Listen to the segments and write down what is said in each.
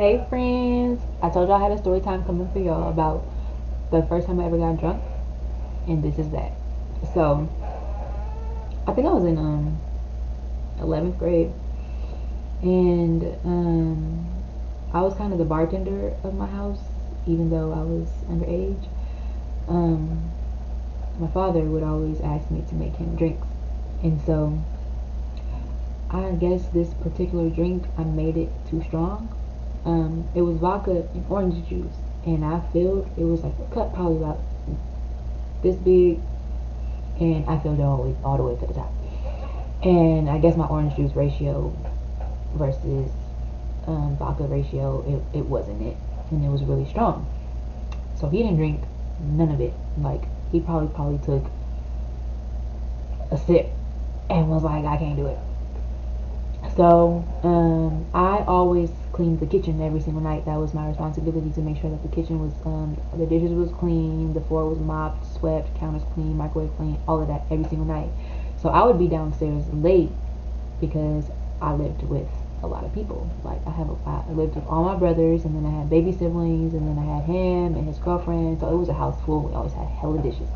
Hey friends, I told y'all I had a story time coming for y'all about the first time I ever got drunk, and this is that. So I think I was in 11th grade, and I was kind of the bartender of my house, even though I was underage. Um, my father would always ask me to make him drinks, and so I guess this particular drink I made it too strong. It was vodka and orange juice, and I filled it was like a cup probably about this big, and I filled it all the way to the top. And I guess my orange juice ratio versus vodka ratio, it wasn't it, and it was really strong. So he didn't drink none of it. Like he probably took a sip and was like, I can't do it. So I always cleaned the kitchen every single night. That was my responsibility to make sure that the kitchen was, the dishes was clean, the floor was mopped, swept, counters clean, microwave clean, all of that every single night. So I would be downstairs late because I lived with a lot of people. Like I lived with all my brothers, and then I had baby siblings, and then I had him and his girlfriend. So it was a house full. We always had hella dishes.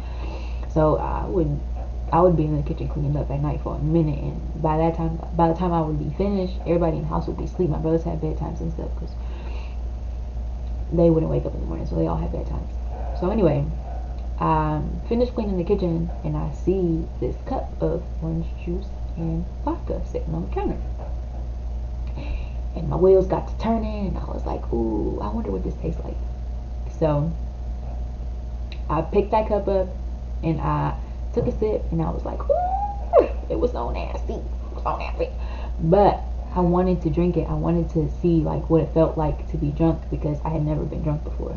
So I would be in the kitchen cleaning up at night for a minute, and by the time I would be finished, everybody in the house would be asleep. My brothers had bedtimes and stuff because they wouldn't wake up in the morning, so they all had bedtimes. So anyway, I finished cleaning the kitchen, and I see this cup of orange juice and vodka sitting on the counter. And my wheels got to turning, and I was like, ooh, I wonder what this tastes like. So I picked that cup up, and I took a sip, and I was like, ooh, it was so nasty. It was so nasty. But I wanted to drink it. I wanted to see like what it felt like to be drunk because I had never been drunk before.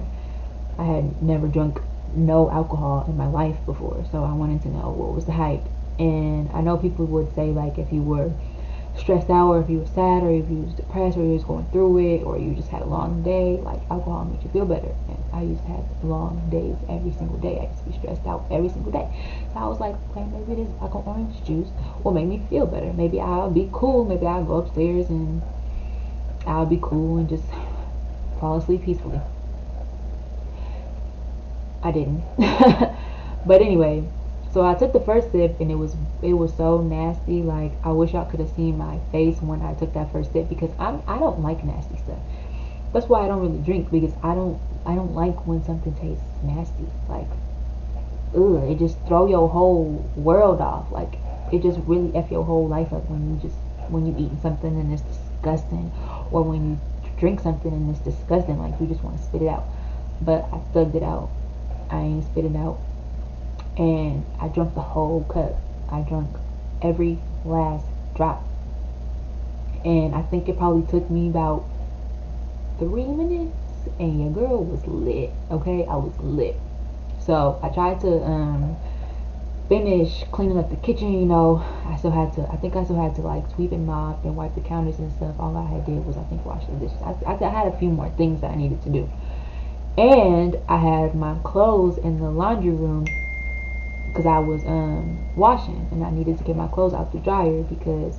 I had never drunk no alcohol in my life before, so I wanted to know what was the hype. And I know people would say like if you were stressed out or if you were sad or if you was depressed or you was going through it or you just had a long day, like alcohol makes you feel better. And I used to have long days every single day. I used to be stressed out every single day. So I was like, okay, maybe this vodka orange juice will make me feel better. Maybe I'll be cool. Maybe I'll go upstairs and I'll be cool and just fall asleep peacefully. I didn't. But anyway, so I took the first sip and it was so nasty. Like I wish y'all could have seen my face when I took that first sip because I don't like nasty stuff. That's why I don't really drink because I don't like when something tastes nasty. Like ugh, it just throw your whole world off. Like it just really f your whole life up when you eat something and it's disgusting, or when you drink something and it's disgusting. Like you just want to spit it out. But I thugged it out. I ain't spit it out, and I drank the whole cup. I drank every last drop, and I think it probably took me about 3 minutes, and your girl was lit. Okay, I was lit. So I tried to finish cleaning up the kitchen. I think I still had to like sweep and mop and wipe the counters and stuff. All I had did was I think wash the dishes. I had a few more things that I needed to do, and I had my clothes in the laundry room because I was washing and I needed to get my clothes out the dryer because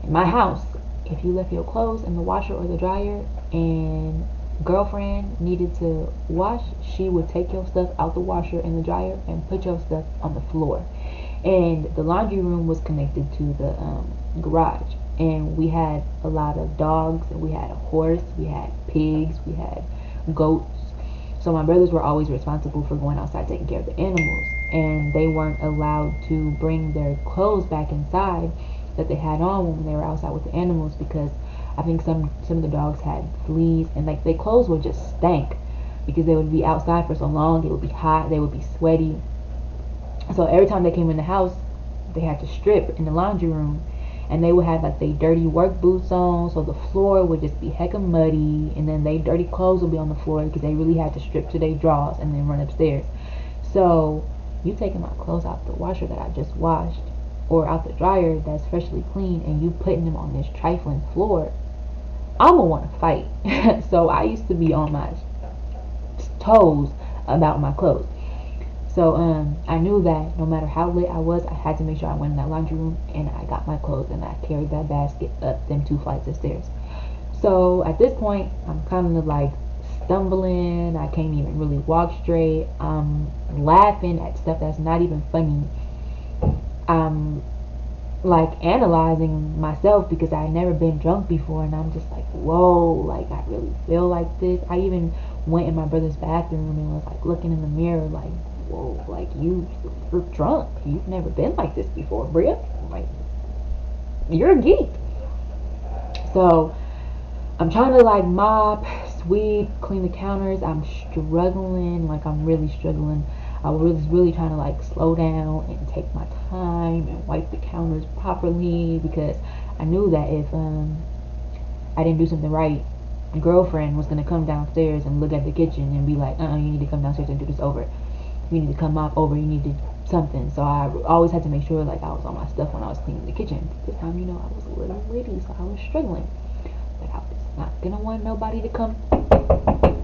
in my house, if you left your clothes in the washer or the dryer and girlfriend needed to wash, she would take your stuff out the washer and the dryer and put your stuff on the floor. And the laundry room was connected to the garage. And we had a lot of dogs, and we had a horse, we had pigs, we had goats. So my brothers were always responsible for going outside taking care of the animals, and they weren't allowed to bring their clothes back inside that they had on when they were outside with the animals because I think some of the dogs had fleas, and like their clothes would just stank because they would be outside for so long. It would be hot, they would be sweaty. So every time they came in the house, they had to strip in the laundry room, and they would have like they dirty work boots on, so the floor would just be hecka muddy, and then they dirty clothes would be on the floor because they really had to strip to their drawers and then run upstairs. So you taking my clothes out the washer that I just washed, or out the dryer that's freshly clean, and you putting them on this trifling floor, I'ma want to fight. So I used to be on my toes about my clothes. So I knew that no matter how lit I was, I had to make sure I went in that laundry room and I got my clothes and I carried that basket up them 2 flights of stairs. So at this point, I'm kind of like stumbling. I can't even really walk straight. I'm laughing at stuff that's not even funny. I'm like analyzing myself because I had never been drunk before, and I'm just like, whoa, like I really feel like this. I even went in my brother's bathroom and was like looking in the mirror, like, whoa, like you're drunk. You've never been like this before, Bria. Like you're a geek. So I'm trying to like mop, sweep, clean the counters. I'm struggling, like I'm really struggling. I was really trying to like slow down and take my time and wipe the counters properly because I knew that if I didn't do something right, my girlfriend was gonna come downstairs and look at the kitchen and be like, you need to come downstairs and do this over. You need to come mop over. You need to something. So I always had to make sure like I was on my stuff when I was cleaning the kitchen. This time, I was a little lady, so I was struggling. Like I was not gonna want nobody to come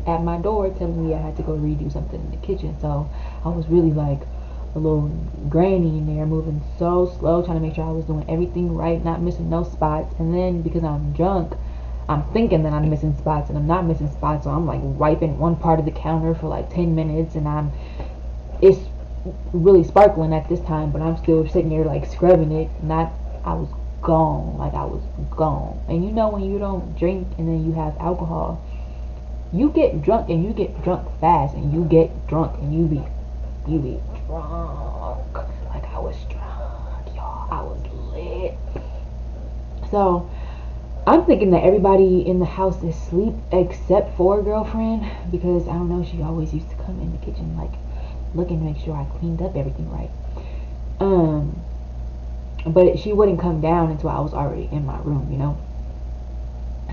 at my door telling me I had to go redo something in the kitchen. So I was really like a little granny in there, moving so slow, trying to make sure I was doing everything right, not missing no spots. And then because I'm drunk, I'm thinking that I'm missing spots and I'm not missing spots. So I'm like wiping one part of the counter for like 10 minutes and it's really sparkling at this time, but I'm still sitting there like scrubbing it. Not, I was gone, like I was gone. And when you don't drink and then you have alcohol, you get drunk and you get drunk fast and you get drunk and you be drunk. Like I was drunk, y'all. I was lit. So I'm thinking that everybody in the house is asleep except for girlfriend because I don't know, she always used to come in the kitchen like looking to make sure I cleaned up everything right. But she wouldn't come down until I was already in my room.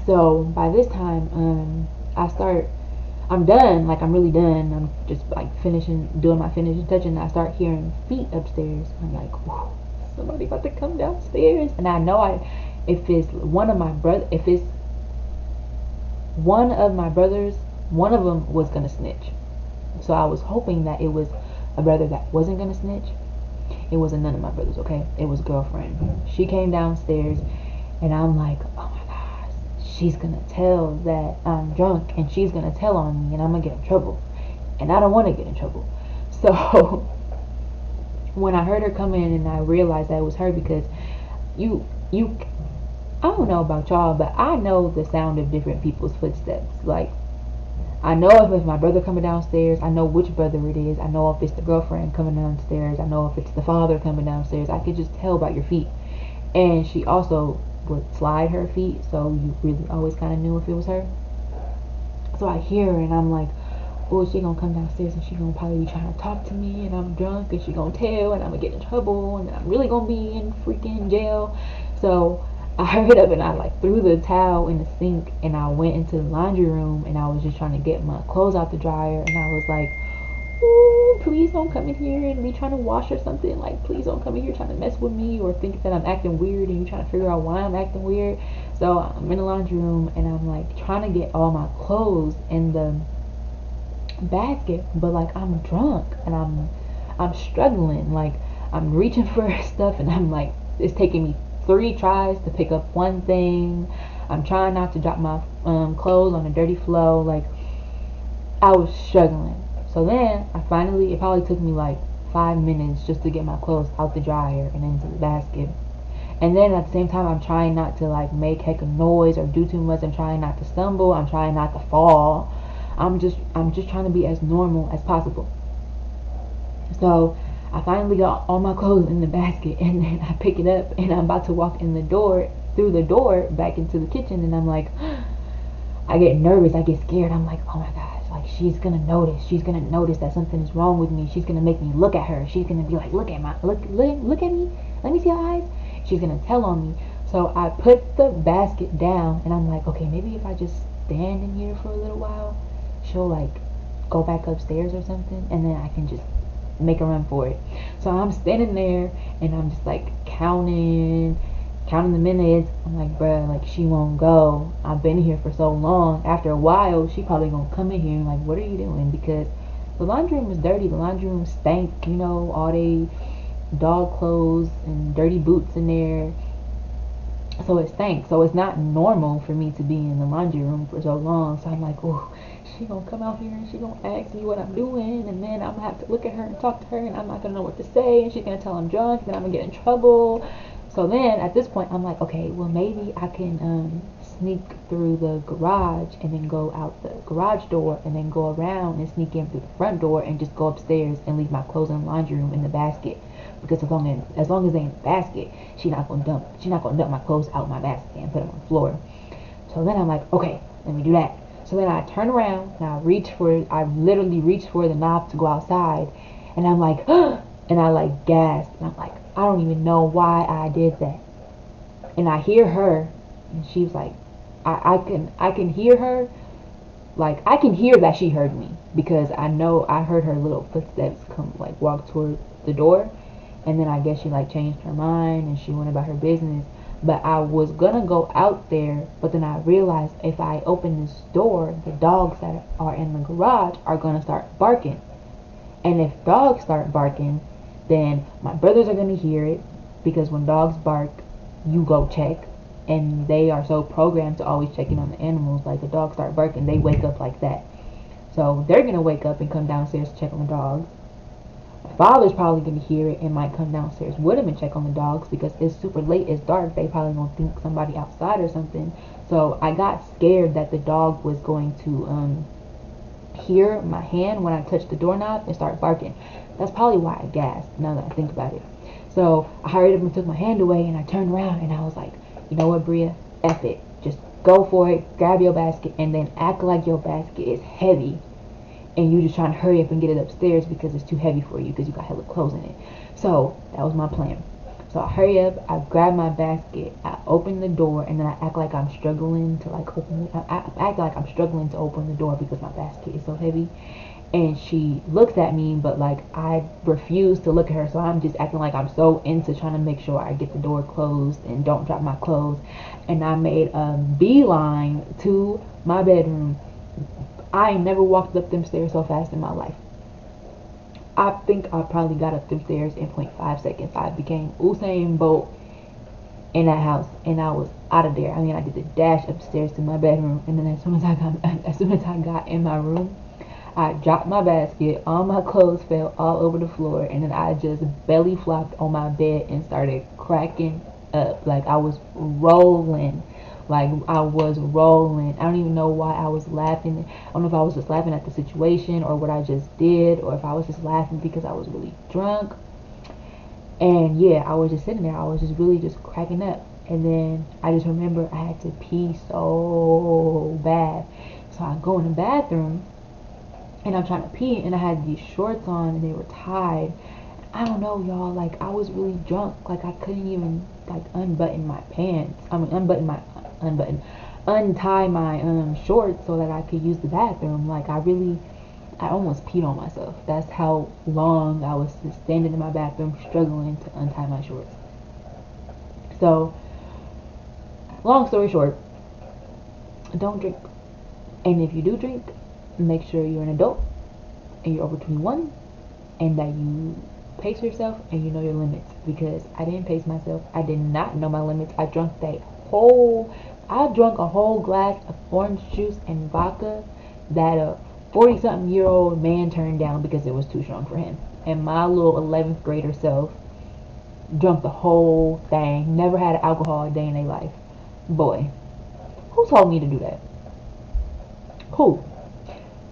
So by this time, I'm done, like I'm really done. I'm just like doing my finishing touch, and I start hearing feet upstairs. I'm like, whoa, somebody about to come downstairs. And I know if it's one of my brothers, one of them was gonna snitch. So I was hoping that it was a brother that wasn't gonna snitch. It wasn't none of my brothers, okay? It was girlfriend. She came downstairs, and I'm like, oh my gosh, she's gonna tell that I'm drunk, and she's gonna tell on me, and I'm gonna get in trouble. And I don't want to get in trouble. So when I heard her come in, and I realized that it was her, because you, I don't know about y'all, but I know the sound of different people's footsteps. Like, I know if it's my brother coming downstairs. I know which brother it is. I know if it's the girlfriend coming downstairs. I know if it's the father coming downstairs. I could just tell by your feet. And she also would slide her feet, so you really always kind of knew if it was her. So I hear her, and I'm like, oh, she gonna come downstairs, and she gonna probably be trying to talk to me, and I'm drunk, and she gonna tell, and I'm gonna get in trouble, and I'm really gonna be in freaking jail. So I hurried up and I like threw the towel in the sink and I went into the laundry room and I was just trying to get my clothes out the dryer and I was like, ooh, please don't come in here and be trying to wash or something. Like, please don't come in here trying to mess with me or think that I'm acting weird and you trying to figure out why I'm acting weird. So I'm in the laundry room and I'm like trying to get all my clothes in the basket, but like I'm drunk and I'm struggling. Like I'm reaching for stuff and I'm like, it's taking me 3 tries to pick up one thing. I'm trying not to drop my clothes on the dirty floor. Like I was struggling. So then it probably took me like 5 minutes just to get my clothes out the dryer and into the basket. And then at the same time, I'm trying not to like make heck of noise or do too much. I'm trying not to stumble. I'm trying not to fall. I'm just trying to be as normal as possible. So I finally got all my clothes in the basket and then I pick it up and I'm about to walk through the door back into the kitchen and I'm like, I get nervous, I get scared. I'm like, oh my gosh, like she's gonna notice. She's gonna notice that something is wrong with me. She's gonna make me look at her. She's gonna be like, look at me. Let me see her eyes. She's gonna tell on me. So I put the basket down and I'm like, okay, maybe if I just stand in here for a little while, she'll like go back upstairs or something and then I can just make a run for it. So I'm standing there and I'm just like counting the minutes. I'm like, bruh, like she won't go. I've been here for so long. After a while, she probably gonna come in here and like, what are you doing? Because the laundry room was dirty. The laundry room stank. All they dog clothes and dirty boots in there. So it stank. So it's not normal for me to be in the laundry room for so long. So I'm like, oh, she gonna come out here and she gonna ask me what I'm doing, and then I'm gonna have to look at her and talk to her, and I'm not gonna know what to say, and she's gonna tell I'm drunk, and then I'm gonna get in trouble. So then at this point, I'm like, okay, well maybe I can sneak through the garage and then go out the garage door and then go around and sneak in through the front door and just go upstairs and leave my clothes in the laundry room in the basket. Because as long as they in the basket, she's not gonna dump my clothes out my basket and put them on the floor. So then I'm like, okay, let me do that. So then I turn around and I literally reach for the knob to go outside, and I'm like, and I like gasped, and I'm like, I don't even know why I did that. And I hear her, and she's like, I can hear her, like I can hear that she heard me because I know I heard her little footsteps come like walk toward the door, and then I guess she like changed her mind and she went about her business. But I was gonna go out there, but then I realized if I open this door, the dogs that are in the garage are gonna start barking. And if dogs start barking, then my brothers are gonna hear it because when dogs bark, you go check. And they are so programmed to always checking on the animals. Like the dogs start barking, they wake up like that. So they're gonna wake up and come downstairs to check on the dogs. My father's probably gonna hear it and might come downstairs with him and check on the dogs because it's super late, it's dark. They probably gonna think somebody outside or something. So I got scared that the dog was going to hear my hand when I touched the doorknob and start barking. That's probably why I gasped now that I think about it. So I hurried up and took my hand away and I turned around and I was like, you know what, Bria? F it. Just go for it, grab your basket, and then act like your basket is heavy and you just trying to hurry up and get it upstairs because it's too heavy for you because you got hella clothes in it. So that was my plan. So I hurry up, I grab my basket, I open the door, and then I act like I'm struggling to like open it. I act like I'm struggling to open the door because my basket is so heavy. And she looks at me, but like I refuse to look at her, so I'm just acting like I'm so into trying to make sure I get the door closed and don't drop my clothes. And I made a beeline to my bedroom. I ain't never walked up them stairs so fast in my life. I think I probably got up them stairs in 0.5 seconds. I became Usain Bolt in that house, and I was out of there. I mean, I did the dash upstairs to my bedroom, and then as soon as I got in my room, I dropped my basket. All my clothes fell all over the floor, and then I just belly flopped on my bed and started cracking up. Like I was rolling. Like I was rolling. I don't even know why I was laughing. I don't know if I was just laughing at the situation or what I just did, or if I was just laughing because I was really drunk. And yeah, I was just sitting there. I was just really just cracking up. And then I just remember I had to pee so bad. So I go in the bathroom and I'm trying to pee, and I had these shorts on and they were tied. I don't know, y'all, like I was really drunk. Like I couldn't even like unbutton my pants. I mean untie my shorts so that I could use the bathroom. Like I almost peed on myself. That's how long I was just standing in my bathroom struggling to untie my shorts. So long story short, don't drink. And if you do drink, make sure you're an adult and you're over 21 and that you pace yourself and you know your limits, because I didn't pace myself. I did not know my limits. I drank a whole glass of orange juice and vodka that a 40 something year old man turned down because it was too strong for him. And my little 11th grader self drunk the whole thing. Never had alcohol a day in their life. Boy, who told me to do that? Who?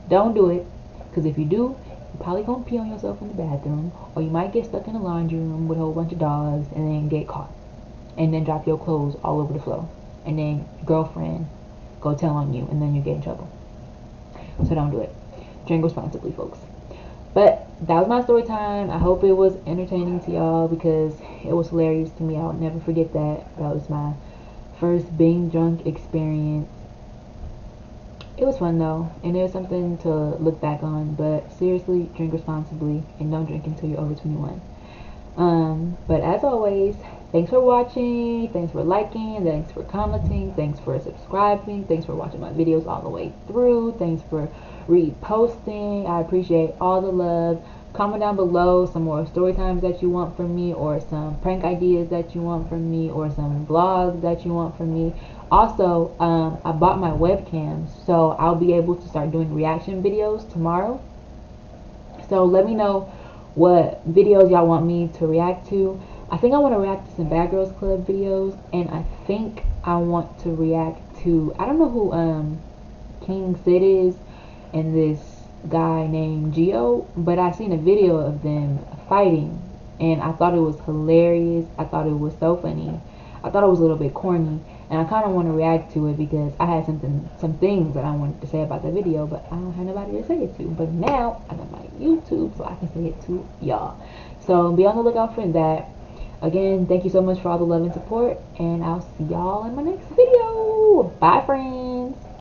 Don't do it. Because if you do, you're probably going to pee on yourself in the bathroom. Or you might get stuck in the laundry room with a whole bunch of dogs and then get caught. And then drop your clothes all over the floor. And then your girlfriend go tell on you. And then you get in trouble. So don't do it. Drink responsibly, folks. But that was my story time. I hope it was entertaining to y'all because it was hilarious to me. I'll never forget that. That was my first being drunk experience. It was fun though, and it was something to look back on. But seriously, drink responsibly and don't drink until you're over 21. But as always, thanks for watching, thanks for liking, thanks for commenting, thanks for subscribing, thanks for watching my videos all the way through, thanks for reposting. I appreciate all the love. Comment down below some more story times that you want from me, or some prank ideas that you want from me, or some vlogs that you want from me. Also, I bought my webcam, so I'll be able to start doing reaction videos tomorrow. So let me know what videos y'all want me to react to. I think I want to react to some Bad Girls Club videos, and I think I want to react to, I don't know who King Sid is and this guy named Geo, but I seen a video of them fighting, and I thought it was hilarious. I thought it was so funny. I thought it was a little bit corny, and I kind of want to react to it because I had some things that I wanted to say about the video, but I don't have nobody to say it to. But now I got my YouTube, so I can say it to y'all. So be on the lookout for that. Again, thank you so much for all the love and support, and I'll see y'all in my next video. Bye, friends.